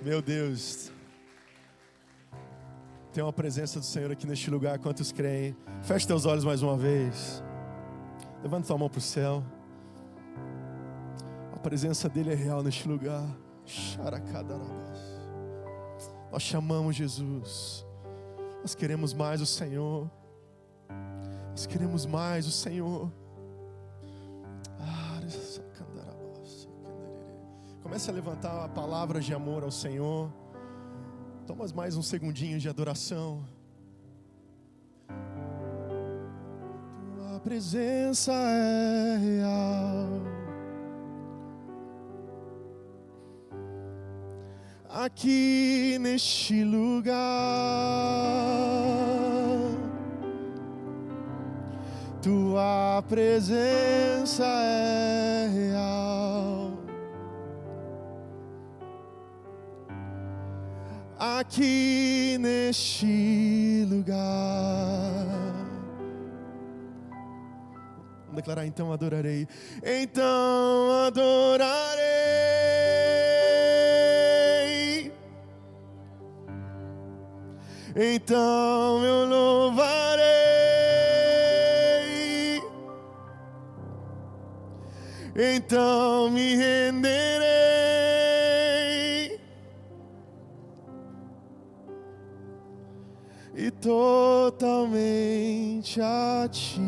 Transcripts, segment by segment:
Meu Deus, tem uma presença do Senhor aqui neste lugar. Quantos creem? Feche teus olhos mais uma vez. Levanta tua mão para o céu. A presença dele é real neste lugar. Nós chamamos Jesus. Nós queremos mais o Senhor. Nós queremos mais o Senhor. Comece a levantar palavras de amor ao Senhor. Toma mais uns segundinhos de adoração. Tua presença é real. Aqui neste lugar. Tua presença é real. Aqui neste lugar. Vamos declarar: então adorarei. Então adorarei. Então eu louvarei. Então me renderei. E totalmente a Ti.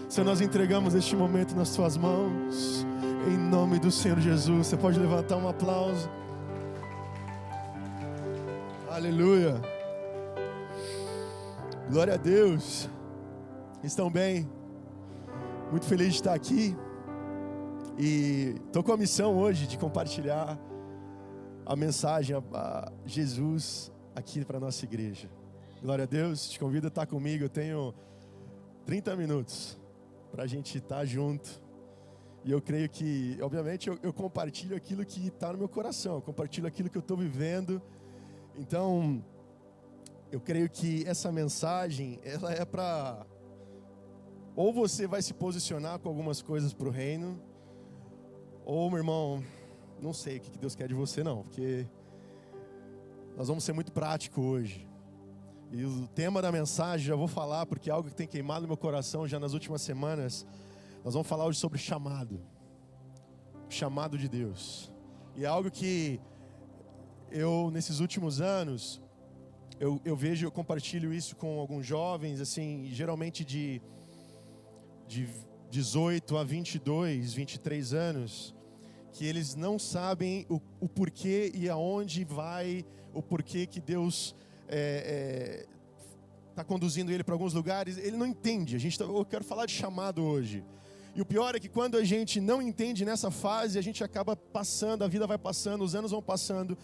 Senhor, nós entregamos este momento nas Tuas mãos, em nome do Senhor Jesus. Você pode levantar um aplauso. Aleluia. Glória a Deus. Estão bem? Muito feliz de estar aqui. E estou com a missão hoje de compartilhar a mensagem a Jesus aqui para a nossa igreja. Glória a Deus, te convido a estar comigo. Eu tenho 30 minutos para a gente estar junto. E eu creio que, obviamente, eu compartilho aquilo que está no meu coração. Eu compartilho aquilo que eu estou vivendo. Então, eu creio que essa mensagem, ela é para... Ou você vai se posicionar com algumas coisas para o reino, ou, meu irmão... Não sei o que Deus quer de você não, porque nós vamos ser muito práticos hoje. E o tema da mensagem, já vou falar, porque é algo que tem queimado no meu coração já nas últimas semanas. Nós vamos falar hoje sobre chamado. Chamado de Deus. E é algo que eu, nesses últimos anos, eu vejo, eu compartilho isso com alguns jovens, assim, geralmente de 18 a 22, 23 anos, que eles não sabem o porquê e aonde vai, o porquê que Deus está conduzindo ele para alguns lugares. Ele não entende. Eu quero falar de chamado hoje. E o pior é que quando a gente não entende nessa fase, a gente acaba passando, a vida vai passando, os anos vão passando,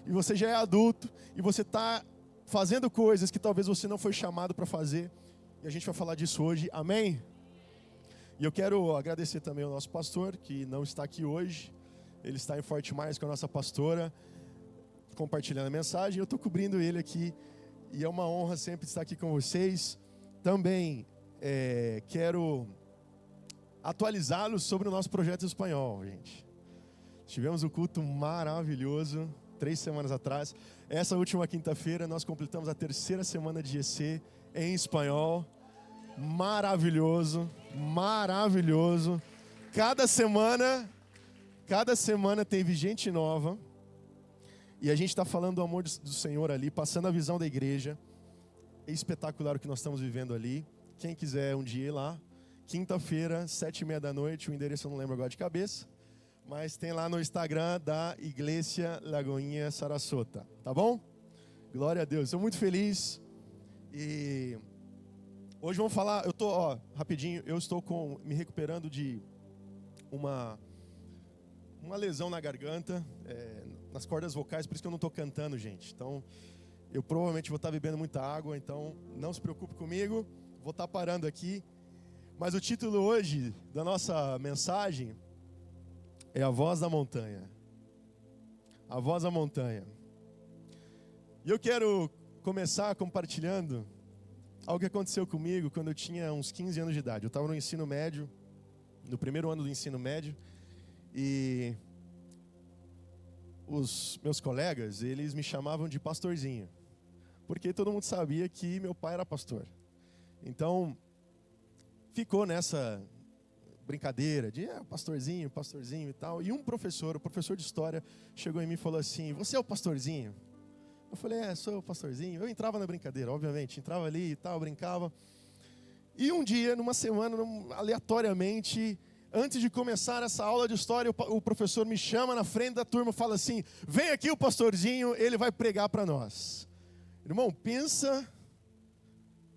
e você já é adulto, e você está fazendo coisas que talvez você não foi chamado para fazer, e a gente vai falar disso hoje, amém? E eu quero agradecer também ao nosso pastor, que não está aqui hoje. Ele está em Forte Myers com a nossa pastora, compartilhando a mensagem. Eu estou cobrindo ele aqui, e é uma honra sempre estar aqui com vocês. Também quero atualizá-los sobre o nosso projeto espanhol, gente. Tivemos um culto maravilhoso 3 semanas atrás. Essa última quinta-feira nós completamos a 3ª semana de GC em espanhol. Maravilhoso, maravilhoso. Cada semana teve gente nova. E a gente está falando do amor do Senhor ali, passando a visão da igreja. É espetacular o que nós estamos vivendo ali. Quem quiser um dia ir lá, quinta-feira, 7h30 da noite, o endereço eu não lembro agora de cabeça, mas tem lá no Instagram da Iglesia Lagoinha Sarasota, tá bom? Glória a Deus, estou muito feliz. E hoje vamos falar, rapidinho, eu estou me recuperando de uma lesão na garganta, nas cordas vocais, por isso que eu não estou cantando, gente. Então, eu provavelmente vou estar bebendo muita água, então não se preocupe comigo, vou estar parando aqui. Mas o título hoje da nossa mensagem é A Voz da Montanha. A Voz da Montanha. E eu quero começar compartilhando algo que aconteceu comigo quando eu tinha uns 15 anos de idade. Eu estava no ensino médio, no primeiro ano do ensino médio, e os meus colegas, eles me chamavam de pastorzinho, porque todo mundo sabia que meu pai era pastor. Então, ficou nessa brincadeira de pastorzinho e tal. E um professor, o professor de história, chegou em mim e falou assim: você é o pastorzinho? Eu falei: sou o pastorzinho. Eu entrava na brincadeira, obviamente, entrava ali e tal, brincava. E um dia, numa semana, aleatoriamente, antes de começar essa aula de história, o professor me chama na frente da turma e fala assim: vem aqui o pastorzinho, ele vai pregar para nós. Irmão, pensa,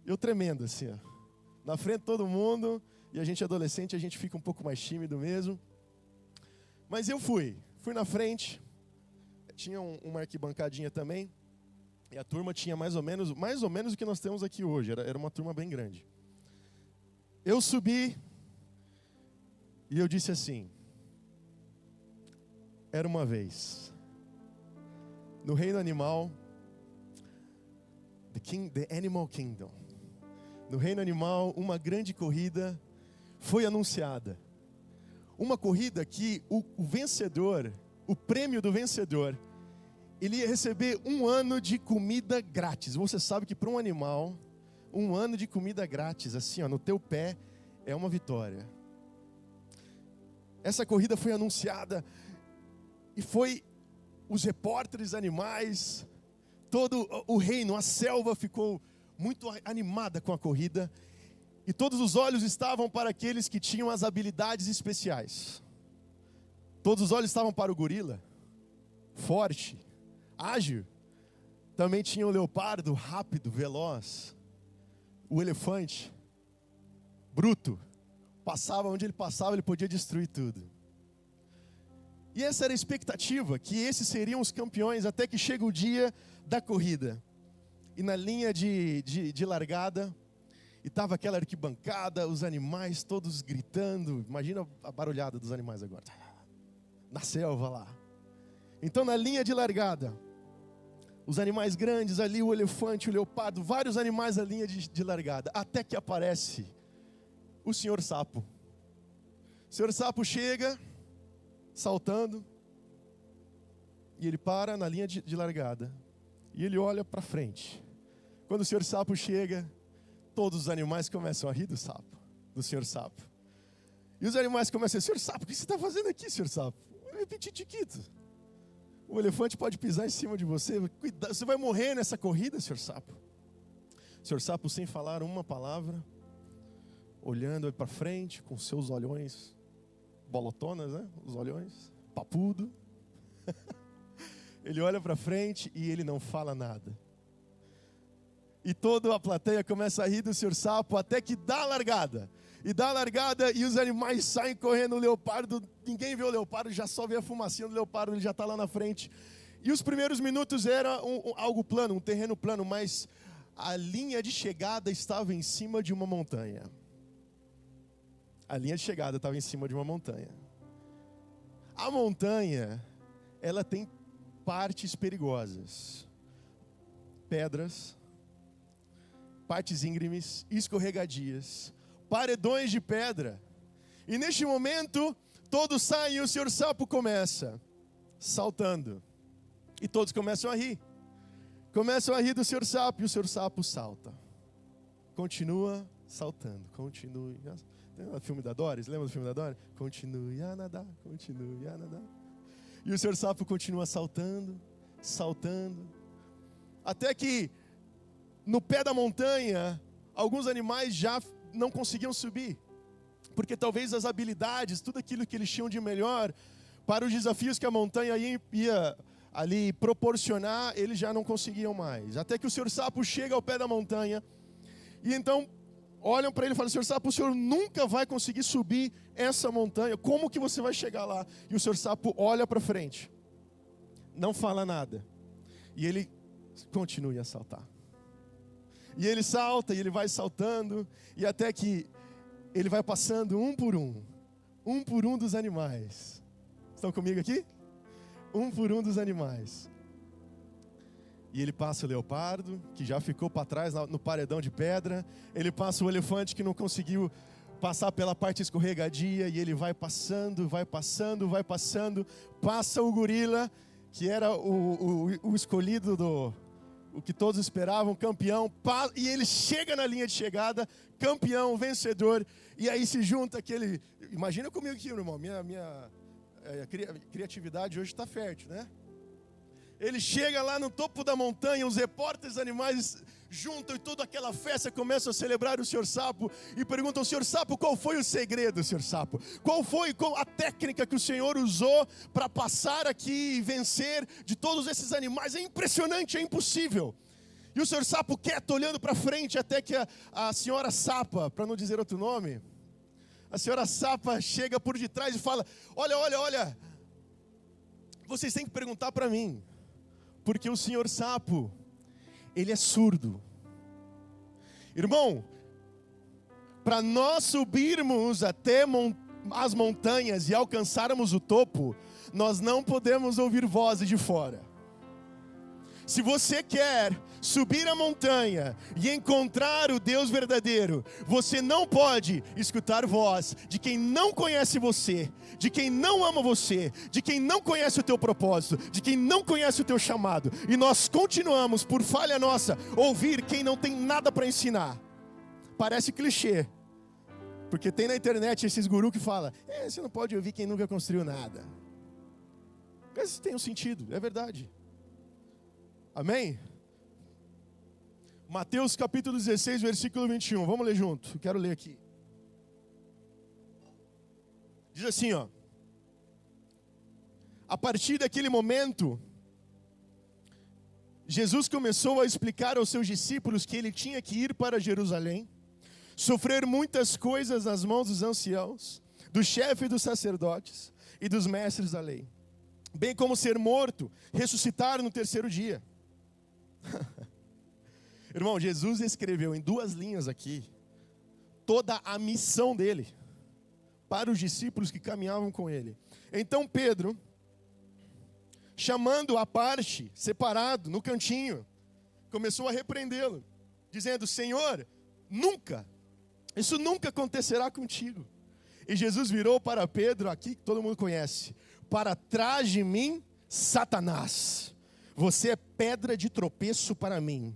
eu tremendo assim, ó, na frente de todo mundo, e a gente adolescente, a gente fica um pouco mais tímido mesmo. Mas eu fui na frente, tinha uma arquibancadinha também, e a turma tinha mais ou menos o que nós temos aqui hoje, era uma turma bem grande. Eu subi, e eu disse assim: era uma vez, no reino animal, the Animal Kingdom, no reino animal, uma grande corrida foi anunciada. Uma corrida que o vencedor, o prêmio do vencedor, ele ia receber 1 ano de comida grátis. Você sabe que para um animal, 1 ano de comida grátis, assim, ó, no teu pé, é uma vitória. Essa corrida foi anunciada e foi os repórteres animais, todo o reino, a selva ficou muito animada com a corrida. E todos os olhos estavam para aqueles que tinham as habilidades especiais. Todos os olhos estavam para o gorila, forte, ágil. Também tinha o leopardo, rápido, veloz. O elefante, bruto. Passava onde ele passava, ele podia destruir tudo. E essa era a expectativa, que esses seriam os campeões, até que chega o dia da corrida. E na linha de largada, e estava aquela arquibancada, os animais todos gritando. Imagina a barulhada dos animais agora. Na selva lá. Então na linha de largada, os animais grandes ali, o elefante, o leopardo, vários animais na linha de largada. Até que aparece o senhor sapo. O senhor sapo chega, saltando. E ele para na linha de largada. E ele olha para frente. Quando o senhor sapo chega, todos os animais começam a rir do sapo, do senhor sapo. E os animais começam a dizer: senhor sapo, o que você está fazendo aqui, senhor sapo? É petitiquito. O elefante pode pisar em cima de você. Cuidado, você vai morrer nessa corrida, senhor sapo. O senhor sapo, sem falar uma palavra, olhando para frente, com seus olhões, bolotonas, né? Os olhões, papudo. Ele olha para frente e ele não fala nada. E toda a plateia começa a rir do senhor sapo, até que dá a largada. E dá a largada e os animais saem correndo. O leopardo, ninguém vê o leopardo, já só vê a fumacinha do leopardo, ele já está lá na frente. E os primeiros minutos era algo plano, um terreno plano, mas a linha de chegada estava em cima de uma montanha. A linha de chegada estava em cima de uma montanha. A montanha, ela tem partes perigosas. Pedras, partes íngremes, escorregadias, paredões de pedra. E neste momento, todos saem e o senhor sapo começa saltando. E todos começam a rir. Começam a rir do senhor sapo e o senhor sapo salta. Continua saltando, continue. Tem o filme da Doris, lembra do filme da Doris? Continue a nadar, continue a nadar. E o senhor sapo continua saltando, saltando. Até que no pé da montanha, alguns animais já não conseguiam subir. Porque talvez as habilidades, tudo aquilo que eles tinham de melhor, para os desafios que a montanha ia ali proporcionar, eles já não conseguiam mais. Até que o senhor sapo chega ao pé da montanha, e então olham para ele e falam: senhor sapo, o senhor nunca vai conseguir subir essa montanha, como que você vai chegar lá? E o senhor sapo olha para frente, não fala nada, e ele continua a saltar. E ele salta, e ele vai saltando, e até que ele vai passando um por um dos animais. Estão comigo aqui? Um por um dos animais. E ele passa o leopardo, que já ficou para trás no paredão de pedra. Ele passa o elefante, que não conseguiu passar pela parte escorregadia. E ele vai passando, vai passando, vai passando. Passa o gorila, que era o escolhido o que todos esperavam, campeão, e ele chega na linha de chegada, campeão, vencedor, e aí se junta aquele... Imagina comigo aqui, meu irmão, minha criatividade hoje está fértil, né? Ele chega lá no topo da montanha, os repórteres animais juntam e toda aquela festa começa a celebrar o Sr. Sapo e perguntam: Sr. Sapo, qual foi o segredo, Sr. Sapo? Qual foi a técnica que o Senhor usou para passar aqui e vencer de todos esses animais? É impressionante, é impossível. E o Sr. Sapo quieto, olhando para frente, até que a senhora Sapa, para não dizer outro nome, a senhora Sapa chega por detrás e fala: olha, vocês têm que perguntar para mim, porque o Sr. Sapo, ele é surdo. Irmão, para nós subirmos até as montanhas e alcançarmos o topo, nós não podemos ouvir vozes de fora. Se você quer subir a montanha e encontrar o Deus verdadeiro, você não pode escutar voz de quem não conhece você, de quem não ama você, de quem não conhece o teu propósito, de quem não conhece o teu chamado. E nós continuamos, por falha nossa, ouvir quem não tem nada para ensinar. Parece clichê, porque tem na internet esses gurus que falam: você não pode ouvir quem nunca construiu nada. Mas tem um sentido, é verdade. Amém? Mateus capítulo 16, versículo 21. Vamos ler junto. Quero ler aqui. Diz assim, ó: a partir daquele momento, Jesus começou a explicar aos seus discípulos que ele tinha que ir para Jerusalém, sofrer muitas coisas nas mãos dos anciãos, do chefe dos sacerdotes e dos mestres da lei, bem como ser morto, ressuscitar no terceiro dia. Irmão, Jesus escreveu em 2 linhas aqui toda a missão dele para os discípulos que caminhavam com ele. Então Pedro, chamando à parte, separado, no cantinho, começou a repreendê-lo, dizendo: Senhor, isso nunca acontecerá contigo. E Jesus virou para Pedro, aqui que todo mundo conhece: para trás de mim, Satanás, você é pedra de tropeço para mim,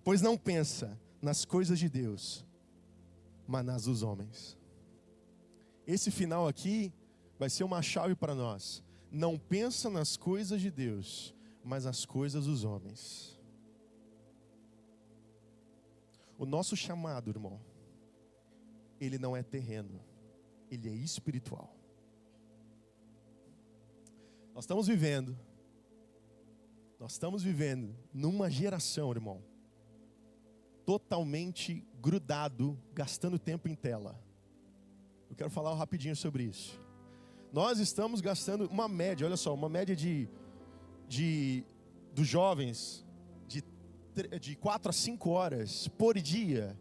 pois não pensa nas coisas de Deus, mas nas dos homens. Esse final aqui vai ser uma chave para nós. Não pensa nas coisas de Deus, mas nas coisas dos homens. O nosso chamado, irmão, ele não é terreno, ele é espiritual. Nós estamos vivendo numa geração, irmão, totalmente grudado, gastando tempo em tela. Eu quero falar rapidinho sobre isso. Nós estamos gastando uma média, olha só, uma média dos jovens de 4 a 5 horas por dia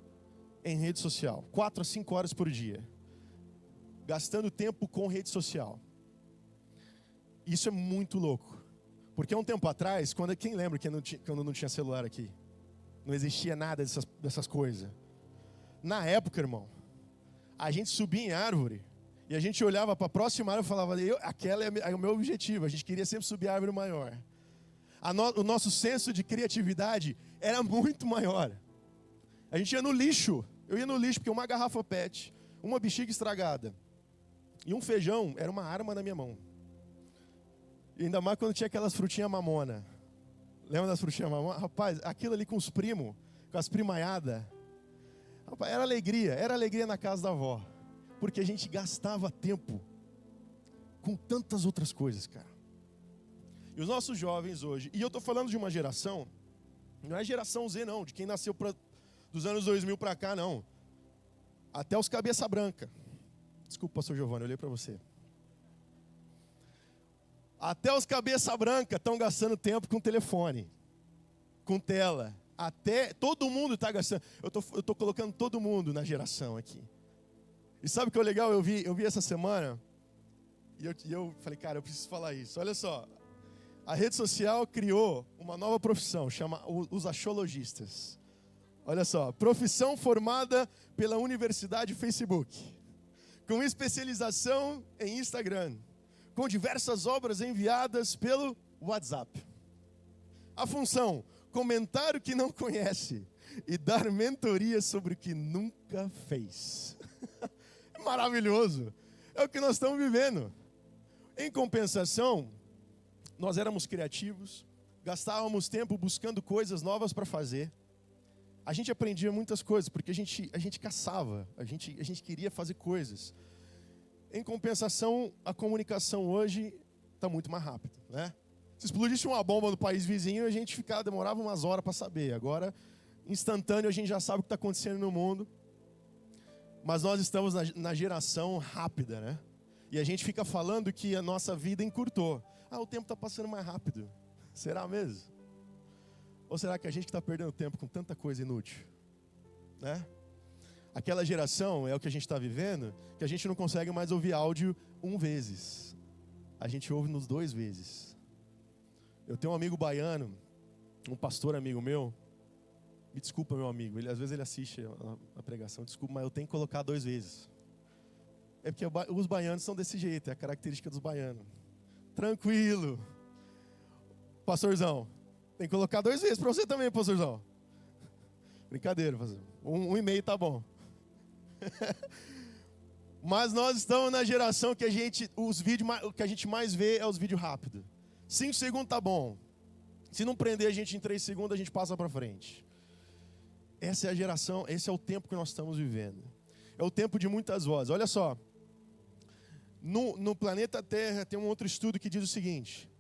em rede social. 4 a 5 horas por dia. Gastando tempo com rede social. Isso é muito louco. Porque há um tempo atrás, quem lembra quando não tinha celular aqui? Não existia nada dessas coisas. Na época, irmão, a gente subia em árvore e a gente olhava para a próxima árvore e falava: aquela é o meu objetivo. A gente queria sempre subir a árvore maior. O nosso senso de criatividade era muito maior. A gente ia no lixo. Eu ia no lixo porque uma garrafa PET, uma bexiga estragada e um feijão era uma arma na minha mão. E ainda mais quando tinha aquelas frutinhas mamona. Lembra das frutinhas mamona? Rapaz, aquilo ali com os primos, com as primaiadas. Rapaz, era alegria na casa da avó. Porque a gente gastava tempo com tantas outras coisas, cara. E os nossos jovens hoje, e eu estou falando de uma geração, não é geração Z não, de quem nasceu dos anos 2000 para cá, não. Até os cabeça branca. Desculpa, pastor Giovanni, eu olhei para você. Até os cabeça branca estão gastando tempo com telefone, com tela. Até todo mundo está gastando. Eu tô colocando todo mundo na geração aqui. E sabe o que é legal? Eu vi essa semana e eu falei: cara, eu preciso falar isso. Olha só, a rede social criou uma nova profissão, chama os axiologistas. Olha só, profissão formada pela Universidade Facebook, com especialização em Instagram, com diversas obras enviadas pelo WhatsApp. A função, comentar o que não conhece e dar mentoria sobre o que nunca fez. É maravilhoso. É o que nós estamos vivendo. Em compensação, nós éramos criativos, gastávamos tempo buscando coisas novas para fazer. A gente aprendia muitas coisas, porque a gente caçava, a gente queria fazer coisas. Em compensação, a comunicação hoje está muito mais rápida, né? Se explodisse uma bomba no país vizinho, a gente demorava umas horas para saber. Agora, instantâneo, a gente já sabe o que está acontecendo no mundo. Mas nós estamos na geração rápida, né? E a gente fica falando que a nossa vida encurtou. O tempo está passando mais rápido. Será mesmo? Ou será que a gente está perdendo tempo com tanta coisa inútil? Né? Aquela geração é o que a gente está vivendo, que a gente não consegue mais ouvir áudio 1 vezes. A gente ouve nos 2 vezes. Eu tenho um amigo baiano, um pastor amigo meu. Me desculpa, meu amigo, às vezes ele assiste a pregação. Desculpa, mas eu tenho que colocar 2 vezes. É porque os baianos são desse jeito, é a característica dos baianos. Tranquilo. Pastorzão, tem que colocar 2 vezes para você também, pastorzão. Brincadeira, pastor. 1,5 tá bom. Mas nós estamos na geração que o que a gente mais vê é os vídeos rápidos. 5 segundos tá bom. Se não prender a gente em 3 segundos, a gente passa para frente. Essa é a geração, esse é o tempo que nós estamos vivendo. É o tempo de muitas vozes. Olha só. No planeta Terra tem um outro estudo que diz o seguinte: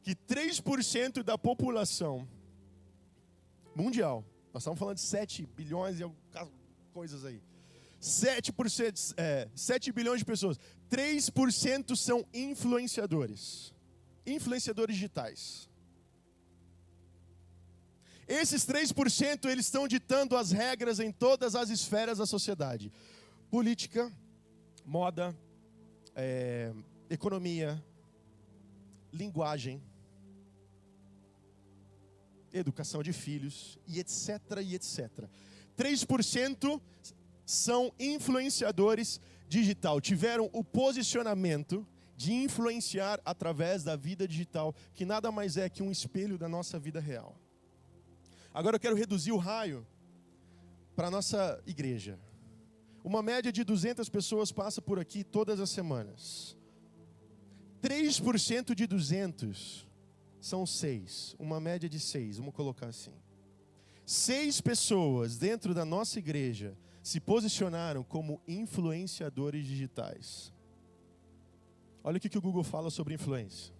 que 3% da população mundial, nós estamos falando de 7 bilhões e coisas aí, 7 bilhões de pessoas, 3% são influenciadores digitais. Esses 3%, eles estão ditando as regras em todas as esferas da sociedade. Política, moda, economia, linguagem, educação de filhos, e etc, e etc. 3% são influenciadores digital. Tiveram o posicionamento de influenciar através da vida digital, que nada mais é que um espelho da nossa vida real. Agora eu quero reduzir o raio para a nossa igreja. Uma média de 200 pessoas passa por aqui todas as semanas. 3% de 200 são 6. Uma média de 6, vamos colocar assim. 6 pessoas dentro da nossa igreja se posicionaram como influenciadores digitais. Olha o que o Google fala sobre influência.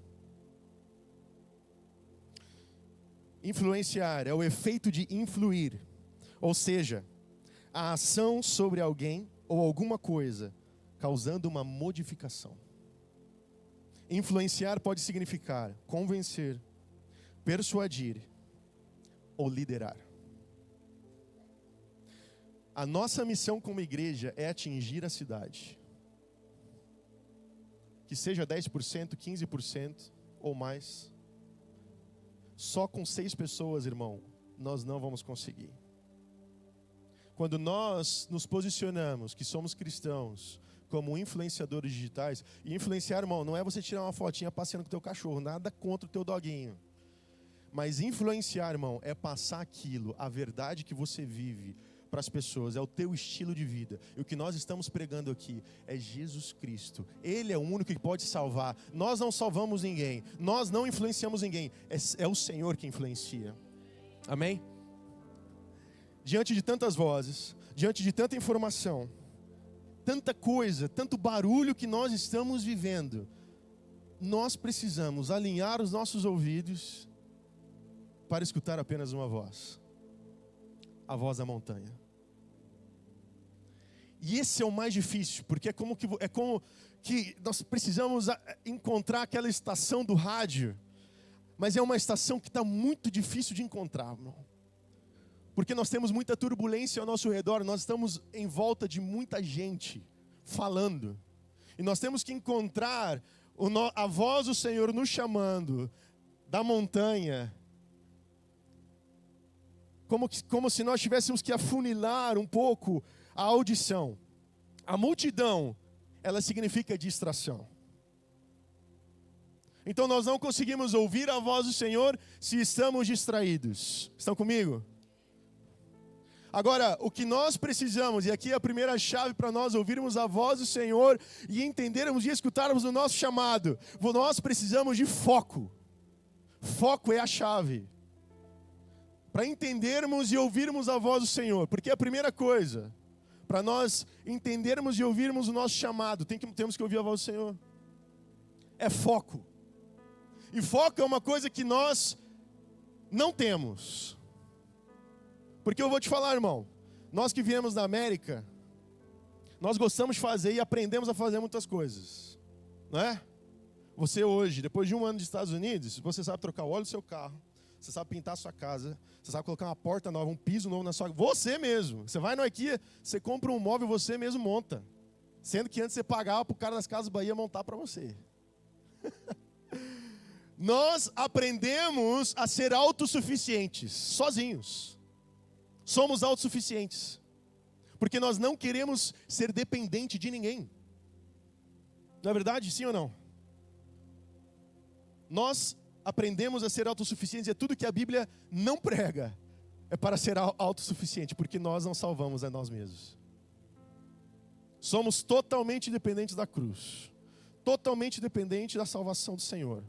Influenciar é o efeito de influir, ou seja, a ação sobre alguém ou alguma coisa, causando uma modificação. Influenciar pode significar convencer, persuadir ou liderar. A nossa missão como igreja é atingir a cidade. Que seja 10%, 15% ou mais. Só com 6 pessoas, irmão, nós não vamos conseguir. Quando nós nos posicionamos que somos cristãos como influenciadores digitais, e influenciar, irmão, não é você tirar uma fotinha passeando com o teu cachorro, nada contra o teu doguinho. Mas influenciar, irmão, é passar aquilo, a verdade que você vive para as pessoas, é o teu estilo de vida. E o que nós estamos pregando aqui é Jesus Cristo. Ele é o único que pode salvar. Nós não salvamos ninguém, nós não influenciamos ninguém, é o Senhor que influencia. Amém? Diante de tantas vozes, diante de tanta informação, tanta coisa, tanto barulho que nós estamos vivendo, nós precisamos alinhar os nossos ouvidos para escutar apenas uma voz. A voz da montanha. E esse é o mais difícil, porque é como que nós precisamos encontrar aquela estação do rádio, mas é uma estação que está muito difícil de encontrar, irmão. Porque nós temos muita turbulência ao nosso redor, nós estamos em volta de muita gente falando. E nós temos que encontrar a voz do Senhor nos chamando da montanha, como se nós tivéssemos que afunilar um pouco a audição. A multidão, ela significa distração. Então nós não conseguimos ouvir a voz do Senhor se estamos distraídos. Estão comigo? Agora, o que nós precisamos, e aqui é a primeira chave para nós ouvirmos a voz do Senhor e entendermos e escutarmos o nosso chamado, nós precisamos de foco. Foco é a chave para entendermos e ouvirmos a voz do Senhor. Porque a primeira coisa, para nós entendermos e ouvirmos o nosso chamado, temos que ouvir a voz do Senhor. É foco. E foco é uma coisa que nós não temos. Porque eu vou te falar, irmão, nós que viemos da América, nós gostamos de fazer e aprendemos a fazer muitas coisas, não é? Você hoje, depois de 1 ano dos Estados Unidos, você sabe trocar o óleo do seu carro, você sabe pintar a sua casa, você sabe colocar uma porta nova, um piso novo na sua casa, você mesmo. Você vai no IKEA, você compra um móvel, você mesmo monta. Sendo que antes você pagava para o cara das Casas Bahia montar para você. Nós aprendemos a ser autossuficientes, sozinhos. Somos autossuficientes. Porque nós não queremos ser dependente de ninguém. Não é verdade? Sim ou não? Nós aprendemos a ser autossuficientes. É tudo que a Bíblia não prega. É para ser autossuficiente. Porque nós não salvamos a nós mesmos. Somos totalmente dependentes da cruz. Totalmente dependentes da salvação do Senhor.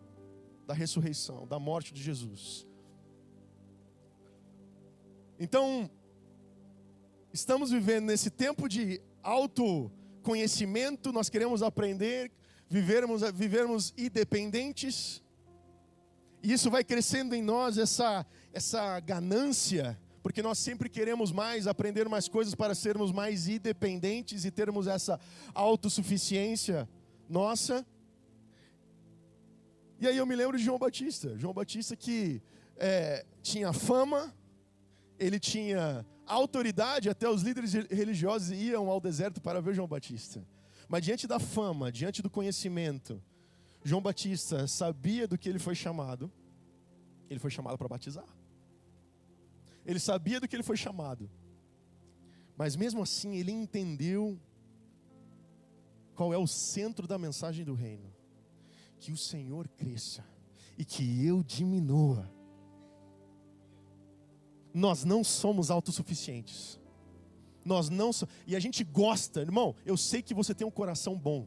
Da ressurreição, da morte de Jesus. Então, estamos vivendo nesse tempo de autoconhecimento, nós queremos aprender, vivermos independentes, e isso vai crescendo em nós, essa ganância, porque nós sempre queremos mais, aprender mais coisas para sermos mais independentes e termos essa autossuficiência nossa. E aí eu me lembro de João Batista que tinha fama, ele tinha autoridade, até os líderes religiosos iam ao deserto para ver João Batista. Mas diante da fama, diante do conhecimento, João Batista sabia do que ele foi chamado para batizar. Ele sabia do que ele foi chamado. Mas mesmo assim ele entendeu qual é o centro da mensagem do reino. Que o Senhor cresça e que eu diminua. Nós não somos autossuficientes. Nós não somos. E a gente gosta, irmão, eu sei que você tem um coração bom.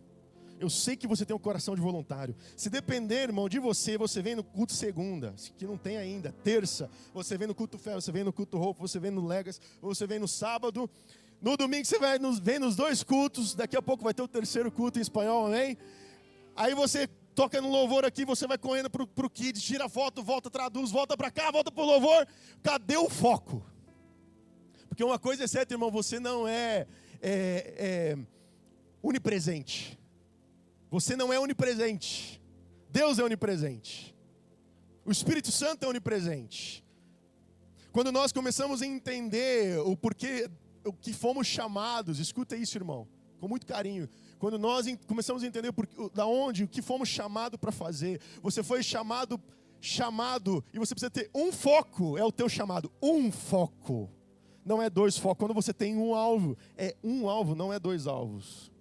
Eu sei que você tem um coração de voluntário. Se depender, irmão, de você, você vem no culto segunda, que não tem ainda, terça, você vem no culto fé, você vem no culto roupa, você vem no Legas, você vem no sábado. No domingo você vem nos 2 cultos, daqui a pouco vai ter o 3º culto em espanhol, amém? Aí você toca no louvor aqui, você vai correndo pro Kids, tira foto, volta, traduz, volta para cá, volta pro louvor. Cadê o foco? Porque uma coisa é certa, irmão, você não é onipresente. Você não é onipresente. Deus é onipresente. O Espírito Santo é onipresente. Quando nós começamos a entender o porquê, o que fomos chamados, escuta isso, irmão, com muito carinho. Quando nós começamos a entender da onde, o que fomos chamados para fazer. Você foi chamado, e você precisa ter um foco, é o teu chamado, um foco. Não é 2 focos. Quando você tem um alvo, é um alvo, não é 2 alvos.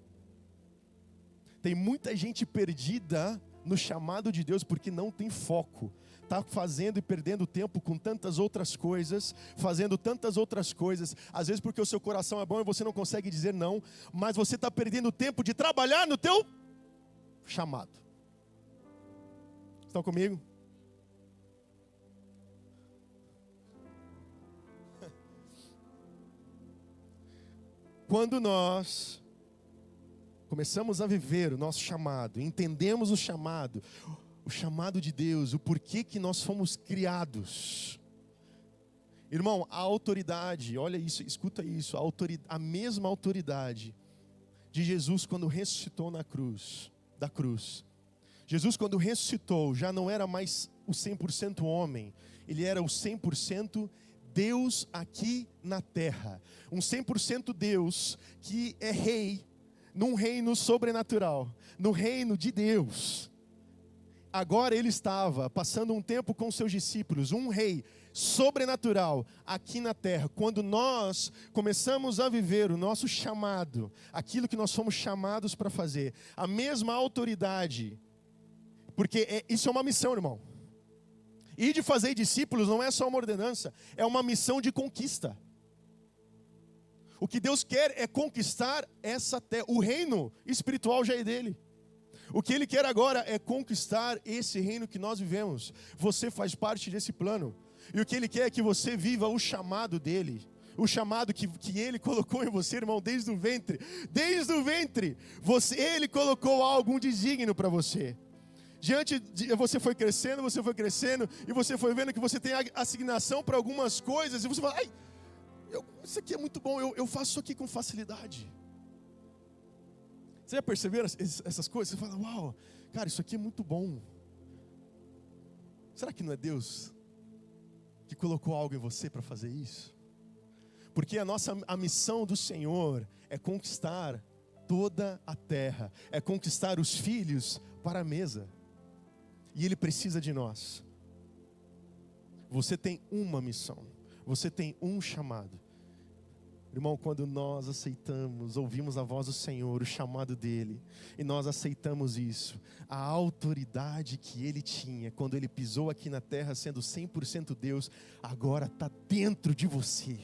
Tem muita gente perdida no chamado de Deus porque não tem foco. Está fazendo e perdendo tempo com tantas outras coisas, fazendo tantas outras coisas, às vezes porque o seu coração é bom e você não consegue dizer não, mas você está perdendo tempo de trabalhar no teu chamado. Estão comigo? Quando nós começamos a viver o nosso chamado, entendemos o chamado de Deus, o porquê que nós fomos criados. Irmão, a autoridade, olha isso, escuta isso, a mesma autoridade de Jesus quando ressuscitou da cruz. Jesus quando ressuscitou já não era mais o 100% homem, ele era o 100% Deus aqui na terra. Um 100% Deus que é rei, num reino sobrenatural, no reino de Deus. Agora ele estava passando um tempo com seus discípulos, um rei sobrenatural aqui na terra. Quando nós começamos a viver o nosso chamado, aquilo que nós fomos chamados para fazer, a mesma autoridade Porque isso é uma missão, irmão. E de fazer discípulos não é só uma ordenança, é uma missão de conquista. O que Deus quer é conquistar essa terra. O reino espiritual já é dele. O que Ele quer agora é conquistar esse reino que nós vivemos. Você faz parte desse plano. E o que Ele quer é que você viva o chamado dEle. O chamado que Ele colocou em você, irmão, desde o ventre. Desde o ventre, Ele colocou algo, um desígnio para você. Você foi crescendo, e você foi vendo que você tem assignação para algumas coisas, e você fala, ai, isso aqui é muito bom, eu faço isso aqui com facilidade. Você já perceberam essas coisas? Você fala, uau, cara, isso aqui é muito bom. Será que não é Deus que colocou algo em você para fazer isso? Porque a missão do Senhor é conquistar toda a terra, é conquistar os filhos para a mesa. E Ele precisa de nós. Você tem uma missão, você tem um chamado. Irmão, quando nós ouvimos a voz do Senhor, o chamado dEle, e nós aceitamos isso, a autoridade que Ele tinha, quando Ele pisou aqui na terra, sendo 100% Deus, agora está dentro de você.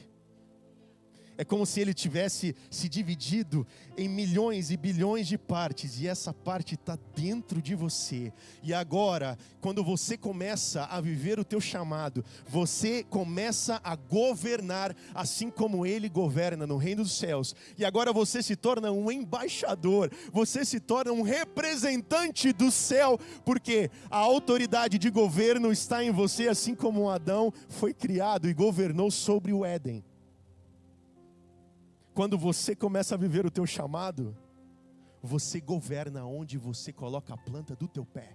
É como se Ele tivesse se dividido em milhões e bilhões de partes, e essa parte está dentro de você. E agora, quando você começa a viver o teu chamado, você começa a governar, assim como Ele governa no reino dos céus. E agora você se torna um embaixador, você se torna um representante do céu, porque a autoridade de governo está em você, assim como Adão foi criado e governou sobre o Éden. Quando você começa a viver o teu chamado, você governa onde você coloca a planta do teu pé.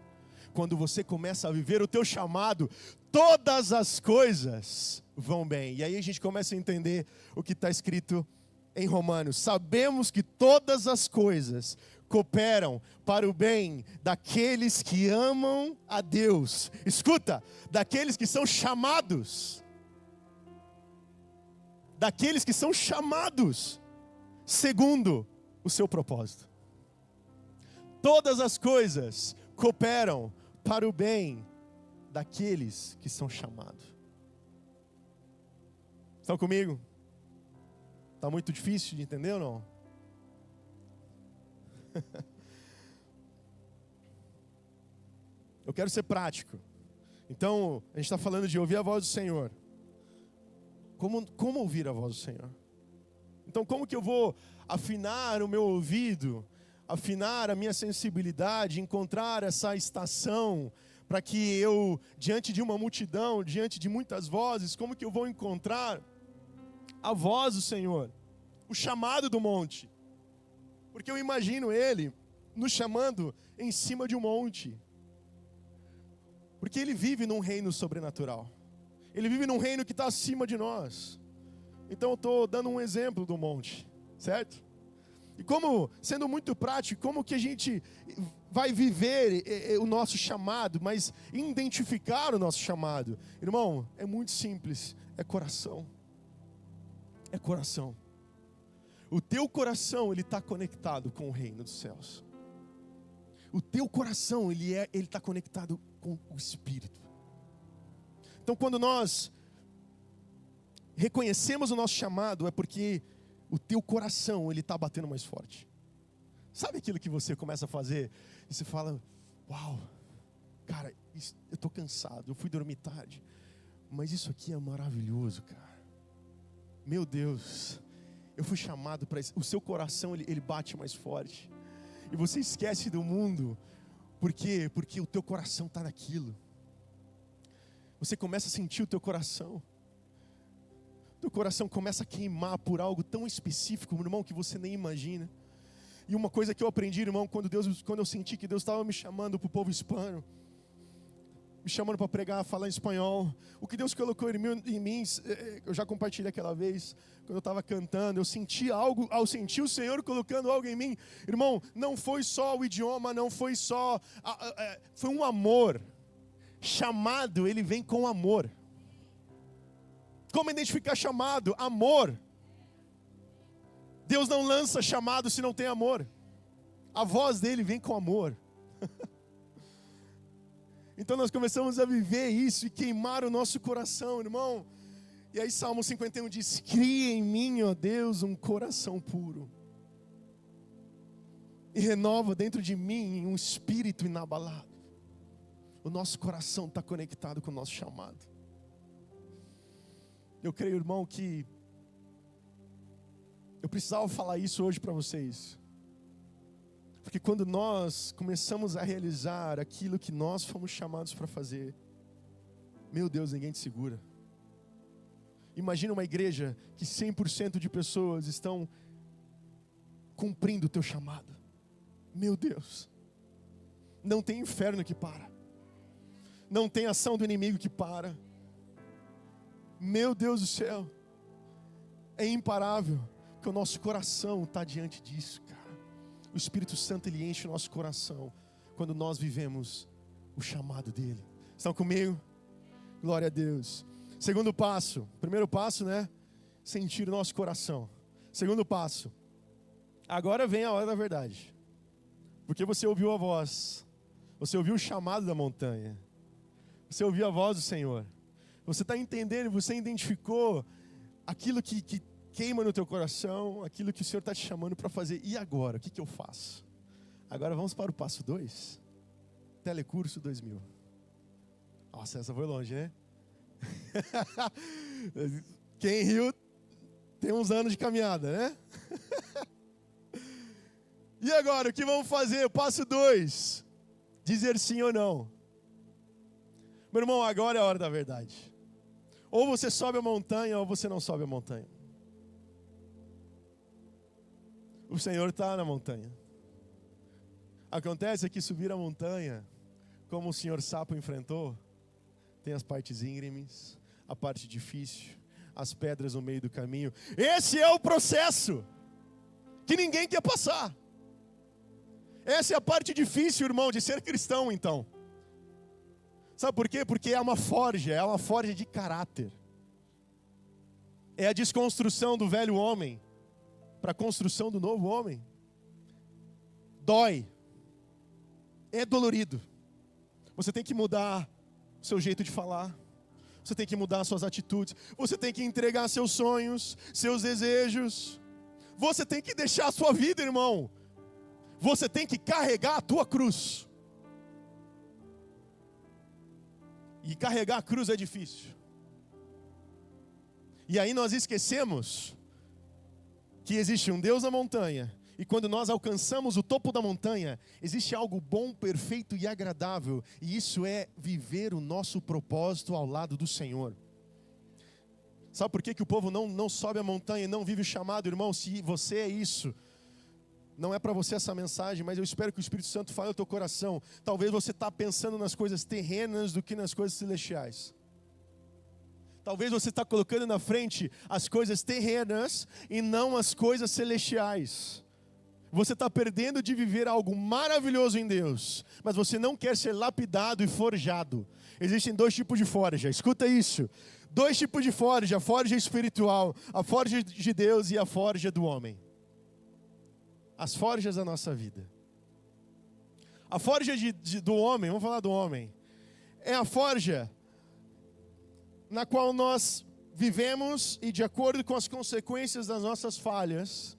Quando você começa a viver o teu chamado, todas as coisas vão bem. E aí a gente começa a entender o que está escrito em Romanos. Sabemos que todas as coisas cooperam para o bem daqueles que amam a Deus. Escuta, daqueles que são chamados. Daqueles que são chamados segundo o seu propósito. Todas as coisas cooperam para o bem daqueles que são chamados. Estão comigo? Está muito difícil de entender ou não? Eu quero ser prático. Então, a gente está falando de ouvir a voz do Senhor. Como ouvir a voz do Senhor? Então, como que eu vou afinar o meu ouvido, afinar a minha sensibilidade, encontrar essa estação, para que eu, diante de uma multidão, diante de muitas vozes, como que eu vou encontrar a voz do Senhor? O chamado do monte. Porque eu imagino Ele nos chamando em cima de um monte. Porque Ele vive num reino sobrenatural. Ele vive num reino que está acima de nós. Então eu estou dando um exemplo do monte, certo? E como, sendo muito prático, como que a gente vai viver o nosso chamado, mas identificar o nosso chamado? Irmão, é muito simples, é coração. É coração. O teu coração, ele está conectado com o reino dos céus. O teu coração, ele está conectado com o Espírito. Então, quando nós reconhecemos o nosso chamado, é porque o teu coração, ele está batendo mais forte. Sabe aquilo que você começa a fazer e você fala, uau, cara, eu estou cansado, eu fui dormir tarde, mas isso aqui é maravilhoso, cara. Meu Deus, eu fui chamado para isso. O seu coração, ele bate mais forte. E você esquece do mundo. Por quê? Porque o teu coração está naquilo. Você começa a sentir o teu coração. Teu coração começa a queimar por algo tão específico, meu irmão, que você nem imagina. E uma coisa que eu aprendi, irmão, quando eu senti que Deus estava me chamando para o povo hispano, me chamando para pregar, falar em espanhol, o que Deus colocou em mim, eu já compartilhei aquela vez, quando eu estava cantando, eu senti algo, ao sentir o Senhor colocando algo em mim, irmão, não foi só o idioma, não foi só, foi um amor. Chamado, ele vem com amor. Como identificar chamado? Amor. Deus não lança chamado se não tem amor. A voz dele vem com amor. Então nós começamos a viver isso e queimar o nosso coração, irmão. E aí Salmo 51 diz: cria em mim, ó Deus, um coração puro. E renova dentro de mim um espírito inabalado. O nosso coração está conectado com o nosso chamado. Eu creio, irmão, que eu precisava falar isso hoje para vocês. Porque quando nós começamos a realizar aquilo que nós fomos chamados para fazer, meu Deus, ninguém te segura. Imagina uma igreja que 100% de pessoas estão cumprindo o teu chamado. Meu Deus, não tem inferno que para. Não tem ação do inimigo que para. Meu Deus do céu, é imparável, que o nosso coração está diante disso, cara. O Espírito Santo, ele enche o nosso coração quando nós vivemos o chamado dele. Estão comigo? Glória a Deus. Segundo passo, primeiro passo, né? Sentir o nosso coração. Segundo passo, agora vem a hora da verdade. Porque você ouviu a voz, você ouviu o chamado da montanha, você ouviu a voz do Senhor. Você está entendendo, você identificou aquilo que queima no teu coração, aquilo que o Senhor está te chamando para fazer. E agora? O que eu faço? Agora vamos para o passo 2. Telecurso 2000. Nossa, essa foi longe, né? Quem riu tem uns anos de caminhada, né? E agora, o que vamos fazer? O passo 2. Dizer sim ou não. Meu irmão, agora é a hora da verdade. Ou você sobe a montanha, ou você não sobe a montanha. O Senhor está na montanha. Acontece que subir a montanha, como o Senhor Sapo enfrentou, tem as partes íngremes, a parte difícil, as pedras no meio do caminho. Esse é o processo que ninguém quer passar. Essa é a parte difícil, irmão, de ser cristão, então. Sabe por quê? Porque é uma forja de caráter. É a desconstrução do velho homem para a construção do novo homem. Dói. É dolorido. Você tem que mudar o seu jeito de falar. Você tem que mudar suas atitudes. Você tem que entregar seus sonhos, seus desejos. Você tem que deixar a sua vida, irmão. Você tem que carregar a tua cruz. E carregar a cruz é difícil. E aí nós esquecemos que existe um Deus na montanha. E quando nós alcançamos o topo da montanha, existe algo bom, perfeito e agradável. E isso é viver o nosso propósito ao lado do Senhor. Sabe por que o povo não sobe a montanha e não vive o chamado, irmão? Se você é isso, não é para você essa mensagem, mas eu espero que o Espírito Santo fale ao teu coração. Talvez você está pensando nas coisas terrenas do que nas coisas celestiais. Talvez você está colocando na frente as coisas terrenas e não as coisas celestiais. Você está perdendo de viver algo maravilhoso em Deus, mas você não quer ser lapidado e forjado. Existem 2 tipos de forja, escuta isso. 2 tipos de forja, a forja espiritual, a forja de Deus e a forja do homem. As forjas da nossa vida. A forja do homem, vamos falar do homem, é a forja na qual nós vivemos e de acordo com as consequências das nossas falhas,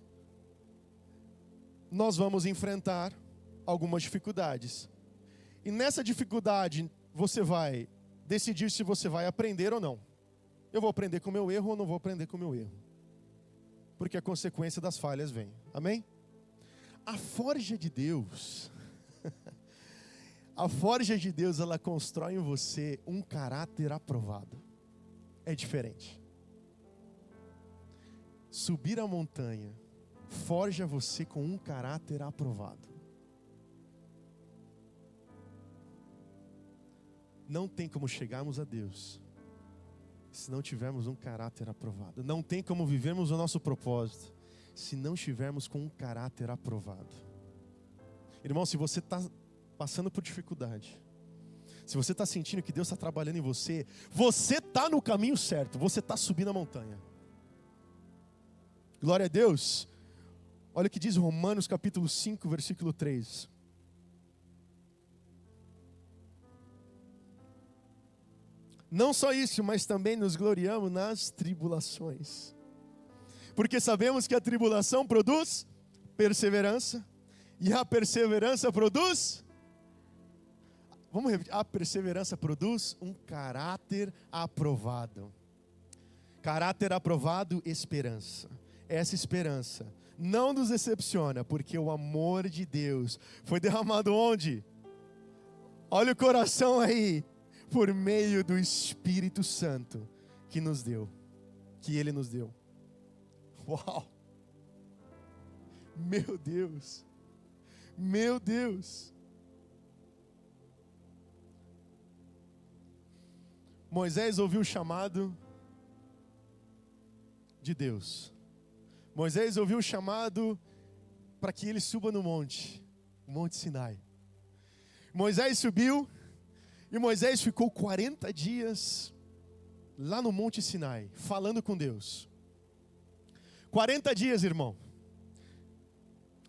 nós vamos enfrentar algumas dificuldades. E nessa dificuldade, você vai decidir se você vai aprender ou não. Eu vou aprender com o meu erro ou não vou aprender com o meu erro. Porque a consequência das falhas vem. Amém? A forja de Deus, a forja de Deus, ela constrói em você um caráter aprovado. É diferente. Subir a montanha forja você com um caráter aprovado. Não tem como chegarmos a Deus se não tivermos um caráter aprovado. Não tem como vivermos o nosso propósito se não estivermos com um caráter aprovado. Irmão, se você está passando por dificuldade, se você está sentindo que Deus está trabalhando em você, você está no caminho certo, você está subindo a montanha. Glória a Deus. Olha o que diz Romanos capítulo 5, versículo 3. Não só isso, mas também nos gloriamos nas tribulações. Porque sabemos que a tribulação produz perseverança. E a perseverança produz... Vamos repetir. A perseverança produz um caráter aprovado. Caráter aprovado, esperança. Essa esperança não nos decepciona, porque o amor de Deus foi derramado onde? Olha o coração aí. Por meio do Espírito Santo que nos deu. Que Ele nos deu. Uau! Meu Deus! Meu Deus! Moisés ouviu o chamado de Deus. Moisés ouviu o chamado para que ele suba no monte, o Monte Sinai. Moisés subiu e Moisés ficou 40 dias lá no Monte Sinai, falando com Deus. 40 dias, irmão.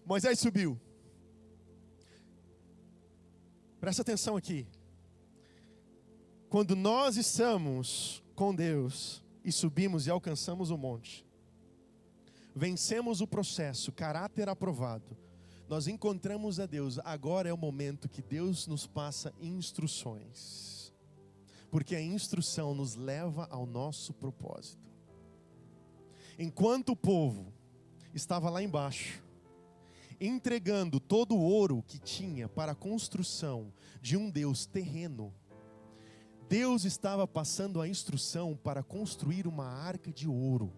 Moisés subiu. Presta atenção aqui. Quando nós estamos com Deus e subimos e alcançamos o monte, vencemos o processo, caráter aprovado, nós encontramos a Deus. Agora é o momento que Deus nos passa instruções, porque a instrução nos leva ao nosso propósito. Enquanto o povo estava lá embaixo, entregando todo o ouro que tinha para a construção de um Deus terreno, Deus estava passando a instrução para construir uma arca de ouro.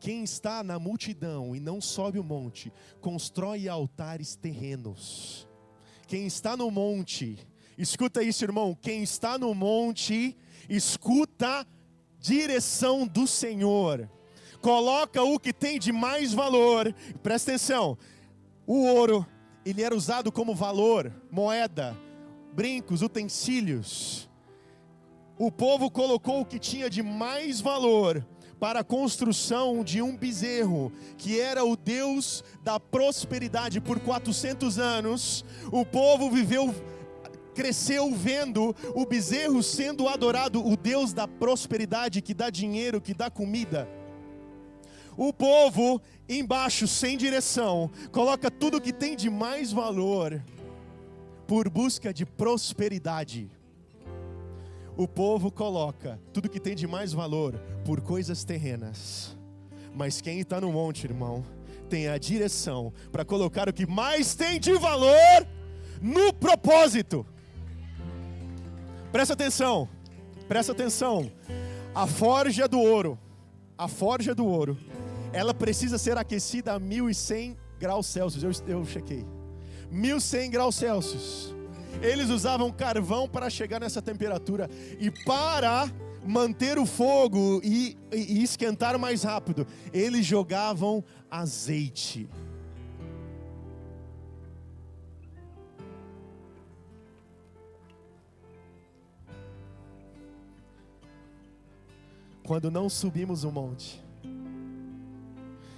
Quem está na multidão e não sobe o monte, constrói altares terrenos. Quem está no monte, escuta isso, irmão, quem está no monte, escuta a direção do Senhor. Coloca o que tem de mais valor. Presta atenção, o ouro, ele era usado como valor, moeda, brincos, utensílios. O povo colocou o que tinha de mais valor para a construção de um bezerro, que era o Deus da prosperidade. Por 400 anos, o povo cresceu vendo o bezerro sendo adorado, o Deus da prosperidade, que dá dinheiro, que dá comida. O povo, embaixo, sem direção, coloca tudo que tem de mais valor, por busca de prosperidade. O povo coloca tudo que tem de mais valor por coisas terrenas. Mas quem está no monte, irmão, tem a direção para colocar o que mais tem de valor no propósito. Presta atenção, presta atenção. A forja do ouro, ela precisa ser aquecida a 1100 graus Celsius. Eu chequei. 1100 graus Celsius. Eles usavam carvão para chegar nessa temperatura. E para manter o fogo e esquentar mais rápido, eles jogavam azeite. Quando não subimos o monte,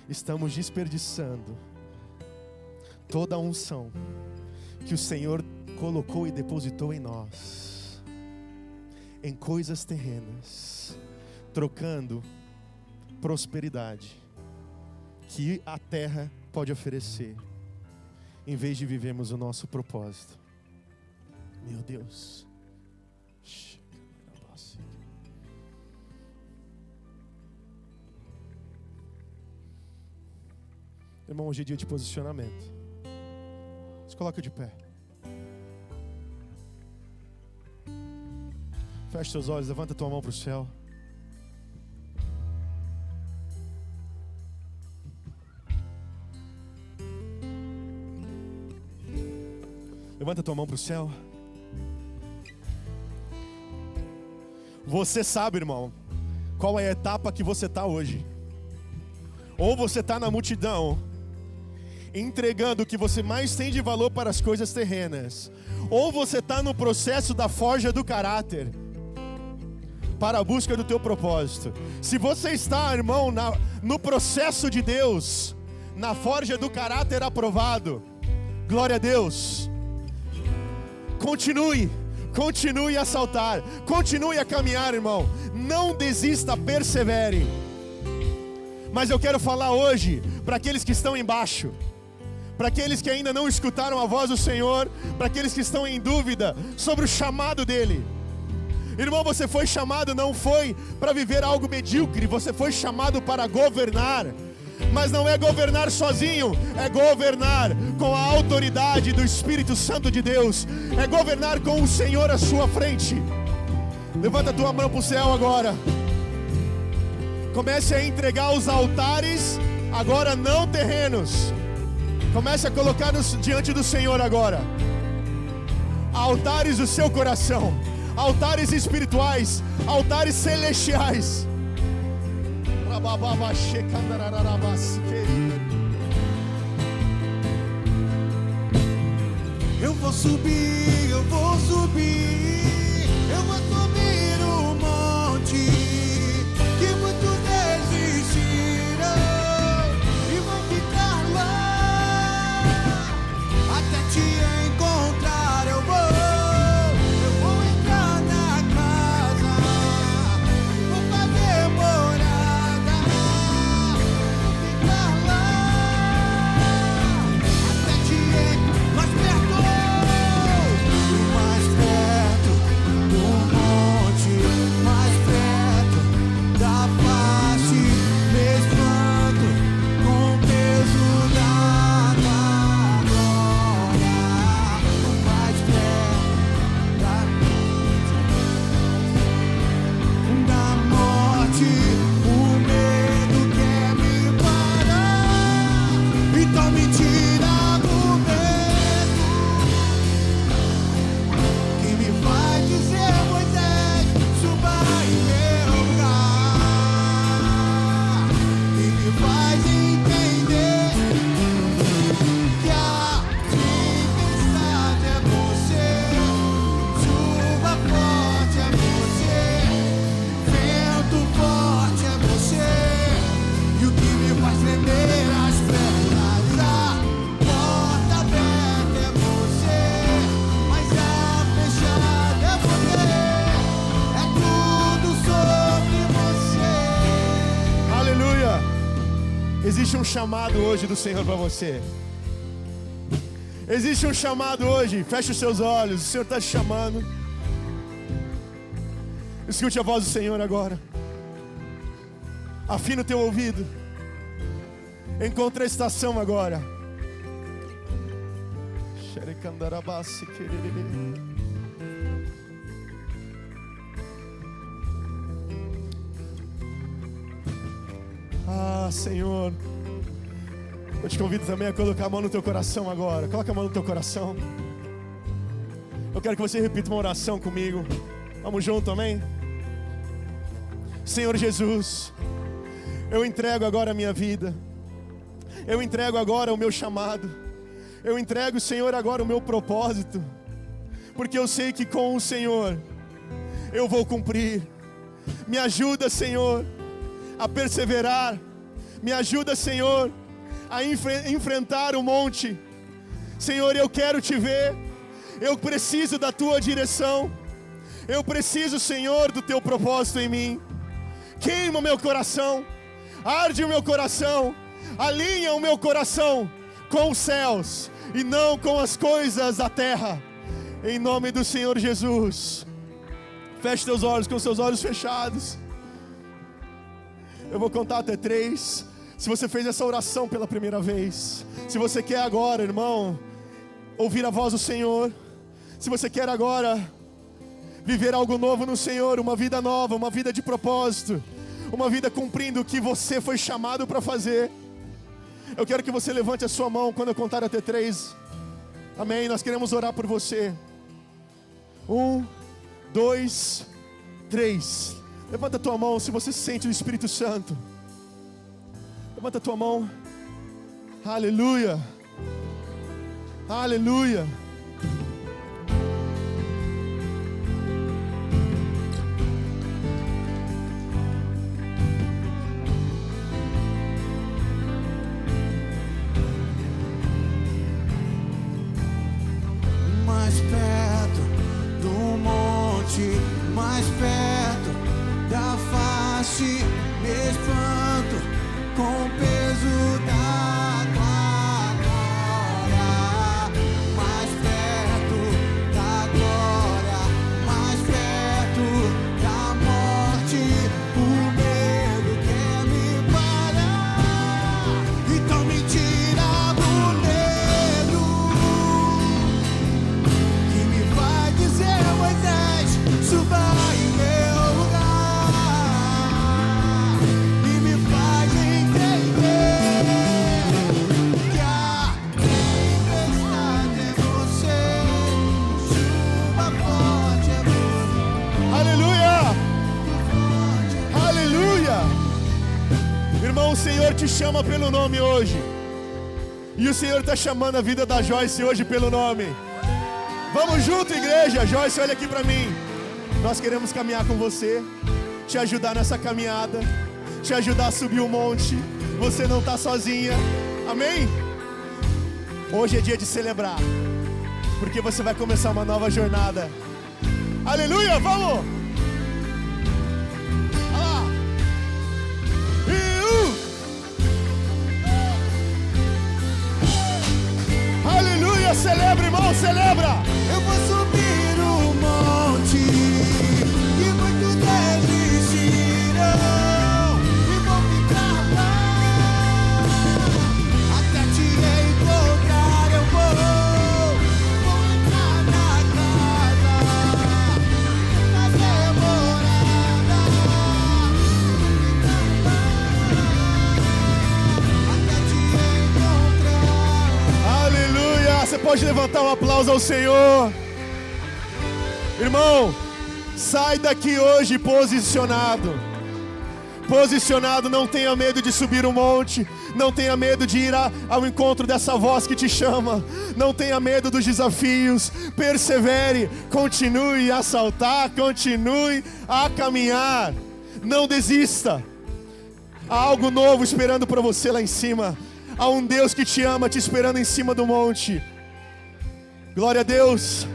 estamos desperdiçando toda a unção que o Senhor colocou e depositou em nós, em coisas terrenas, trocando prosperidade que a terra pode oferecer, em vez de vivermos o nosso propósito. Meu Deus. Irmão, hoje é dia de posicionamento. Se coloca de pé. Feche seus olhos, levanta tua mão para o céu. Levanta tua mão para o céu. Você sabe, irmão, qual é a etapa que você está hoje. Ou você está na multidão, entregando o que você mais tem de valor para as coisas terrenas. Ou você está no processo da forja do caráter, para a busca do teu propósito. Se você está, irmão, no processo de Deus, na forja do caráter aprovado, glória a Deus. Continue, Continue a saltar, continue a caminhar, irmão. Não desista, persevere. Mas eu quero falar hoje para aqueles que estão embaixo, para aqueles que ainda não escutaram a voz do Senhor, para aqueles que estão em dúvida sobre o chamado dele. Irmão, você foi chamado não foi para viver algo medíocre, você foi chamado para governar. Mas não é governar sozinho, é governar com a autoridade do Espírito Santo de Deus. É governar com o Senhor à sua frente. Levanta a tua mão para o céu agora. Comece a entregar os altares, agora não terrenos. Comece a colocar diante do Senhor agora. Altares do seu coração. Altares espirituais, altares celestiais. Eu vou subir, eu vou subir, eu vou subir o monte que muitos desistiram e vou ficar lá até te encontrar. Eu vou entrar na casa, vou fazer morada, vou ficar lá até te encontrar. Mais perto do monte, mais perto da face, me espanto com o peso da tua glória. Mais perto da morte, o medo quer me parar, então me tira do medo que me faz dizer: Moisés, suba em meu lugar, e me faz entender que a tempestade é você, chuva forte é você, vento forte é você, e o que me faz tremer as pernas, a porta aberta é você, mas a fechada é você, é tudo sobre você. Aleluia. Existe um chamado hoje do Senhor para você. Existe um chamado hoje. Feche os seus olhos, o Senhor está te chamando. Escute a voz do Senhor agora. Afina o teu ouvido. Encontre a estação agora. Ah, Senhor, eu te convido também a colocar a mão no teu coração agora. Coloca a mão no teu coração. Eu quero que você repita uma oração comigo. Vamos junto, amém? Senhor Jesus, eu entrego agora a minha vida. Eu entrego agora o meu chamado. Eu entrego, Senhor, agora o meu propósito. Porque eu sei que com o Senhor eu vou cumprir. Me ajuda, Senhor, a perseverar. Me ajuda, Senhor, a enfrentar o monte. Senhor, eu quero te ver. Eu preciso da tua direção. Eu preciso, Senhor, do teu propósito em mim. Queima o meu coração, arde o meu coração, alinha o meu coração com os céus e não com as coisas da terra. Em nome do Senhor Jesus. Feche teus olhos, com seus olhos fechados. Eu vou contar até 3. Se você fez essa oração pela primeira vez, se você quer agora, irmão, ouvir a voz do Senhor, se você quer agora viver algo novo no Senhor, uma vida nova, uma vida de propósito, uma vida cumprindo o que você foi chamado para fazer, eu quero que você levante a sua mão quando eu contar até 3. Amém? Nós queremos orar por você. 1, 2, 3. Levanta a tua mão se você sente o Espírito Santo. Levanta a tua mão. Aleluia. Aleluia. Mais perto do mais perto da face, me espanto com o peso da tua glória. Mais perto da glória, mais perto da morte, o medo quer me parar. Então me tira do medo, que me vai dizer: Moisés, suba em meu lugar, e me faz entender que a tempestade é você, chuva forte é você, Aleluia! forte é você. Aleluia! Irmão, o Senhor te chama pelo nome hoje. E o Senhor está chamando a vida da Joyce hoje pelo nome. Vamos junto, igreja. Joyce, olha aqui para mim. Nós queremos caminhar com você, te ajudar nessa caminhada, te ajudar a subir o monte. Você não está sozinha. Amém? Hoje é dia de celebrar, porque você vai começar uma nova jornada. Aleluia, vamos! Olha lá. Aleluia, celebra, irmão, celebra! Eu vou subir o monte e muitos desistirão e vão ficar lá até te encontrar. Eu vou entrar na casa, fazer morada, até te encontrar. Aleluia! Você pode levantar um aplauso ao Senhor. Irmão, sai daqui hoje posicionado. Posicionado, não tenha medo de subir um monte. Não tenha medo de ir ao encontro dessa voz que te chama. Não tenha medo dos desafios. Persevere, continue a saltar, continue a caminhar. Não desista. Há algo novo esperando para você lá em cima. Há um Deus que te ama te esperando em cima do monte. Glória a Deus.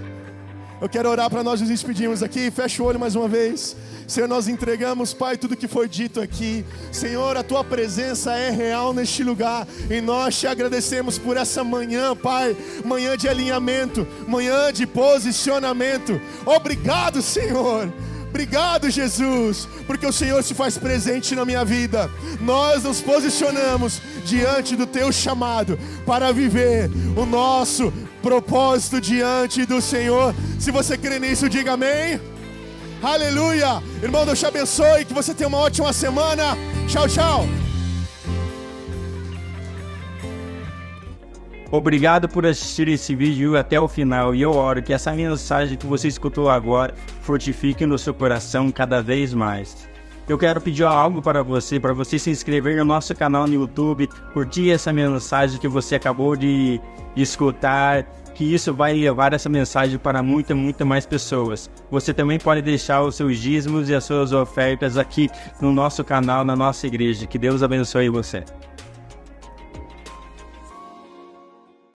Eu quero orar para nós nos despedirmos aqui. Fecha o olho mais uma vez. Senhor, nós entregamos, Pai, tudo que foi dito aqui. Senhor, a Tua presença é real neste lugar. E nós te agradecemos por essa manhã, Pai. Manhã de alinhamento, manhã de posicionamento. Obrigado, Senhor. Obrigado, Jesus, porque o Senhor se faz presente na minha vida. Nós nos posicionamos diante do Teu chamado para viver o nosso propósito diante do Senhor. Se você crê nisso, diga amém. Aleluia. Irmão, Deus te abençoe, que você tenha uma ótima semana. Tchau, tchau. Obrigado por assistir esse vídeo até o final, e eu oro que essa mensagem que você escutou agora fortifique no seu coração cada vez mais. Eu quero pedir algo para você se inscrever no nosso canal no YouTube, curtir essa mensagem que você acabou de escutar, que isso vai levar essa mensagem para muita mais pessoas. Você também pode deixar os seus dízimos e as suas ofertas aqui no nosso canal, na nossa igreja. Que Deus abençoe você.